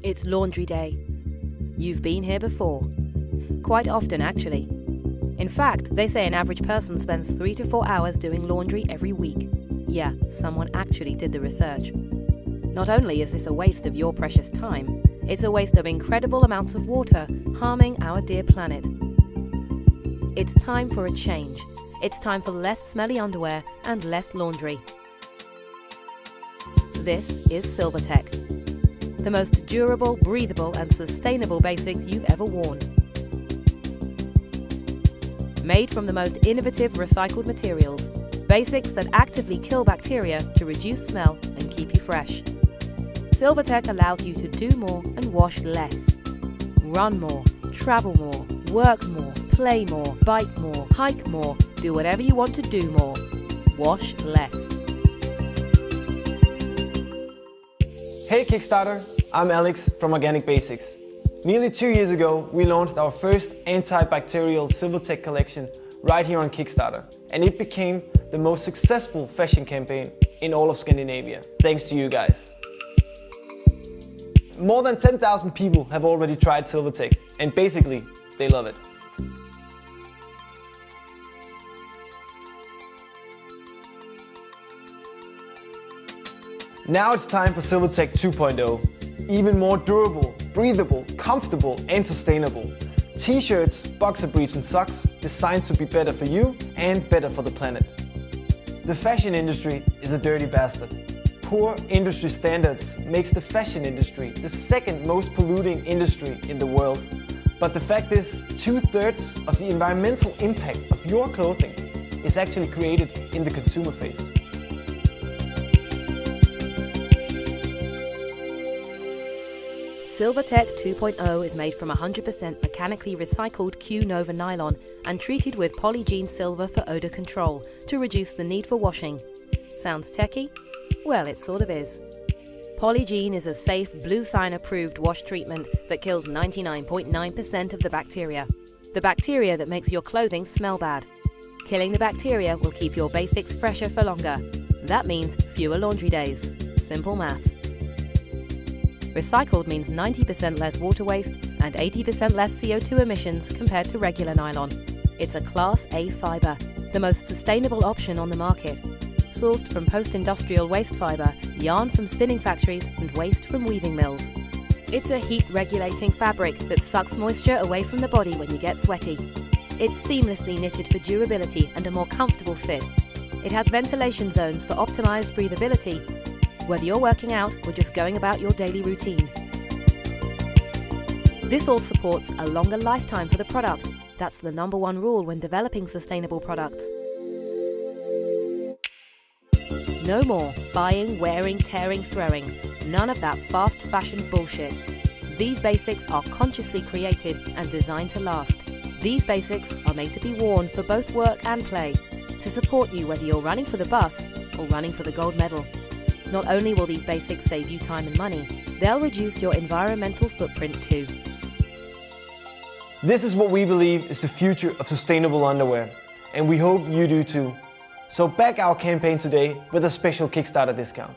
It's laundry day. You've been here before. Quite often, actually. In fact, they say an average person spends 3 to 4 hours doing laundry every week. Yeah, someone actually did the research. Not only is this a waste of your precious time, it's a waste of incredible amounts of water, harming our dear planet. It's time for a change. It's time for less smelly underwear and less laundry. This is SilverTech, the most durable, breathable and sustainable basics you've ever worn. Made from the most innovative recycled materials, basics that actively kill bacteria to reduce smell and keep you fresh. SilverTech allows you to do more and wash less. Run more, travel more, work more, play more, bike more, hike more, do whatever you want to do more. Wash less. Hey Kickstarter, I'm Alex from Organic Basics. Nearly 2 years ago, we launched our first antibacterial SilverTech collection right here on Kickstarter, and it became the most successful fashion campaign in all of Scandinavia, thanks to you guys. More than 10,000 people have already tried SilverTech, and basically, they love it. Now it's time for SilverTech 2.0. Even more durable, breathable, comfortable and sustainable. T-shirts, boxer briefs and socks designed to be better for you and better for the planet. The fashion industry is a dirty bastard. Poor industry standards makes the fashion industry the second most polluting industry in the world. But the fact is, 2/3 of the environmental impact of your clothing is actually created in the consumer phase. SilverTech 2.0 is made from 100% mechanically recycled Q-Nova nylon and treated with polygene silver for odor control to reduce the need for washing. Sounds techie? Well, it sort of is. Polygene is a safe bluesign approved wash treatment that kills 99.9% of the bacteria. The bacteria that makes your clothing smell bad. Killing the bacteria will keep your basics fresher for longer. That means fewer laundry days. Simple math. Recycled means 90% less water waste and 80% less CO2 emissions compared to regular nylon. It's a Class A fibre, the most sustainable option on the market. Sourced from post-industrial waste fibre, yarn from spinning factories and waste from weaving mills. It's a heat-regulating fabric that sucks moisture away from the body when you get sweaty. It's seamlessly knitted for durability and a more comfortable fit. It has ventilation zones for optimised breathability, whether you're working out or just going about your daily routine. This all supports a longer lifetime for the product. That's the #1 rule when developing sustainable products. No more buying, wearing, tearing, throwing. None of that fast fashion bullshit. These basics are consciously created and designed to last. These basics are made to be worn for both work and play, to support you whether you're running for the bus or running for the gold medal. Not only will these basics save you time and money, they'll reduce your environmental footprint too. This is what we believe is the future of sustainable underwear, and we hope you do too. So back our campaign today with a special Kickstarter discount.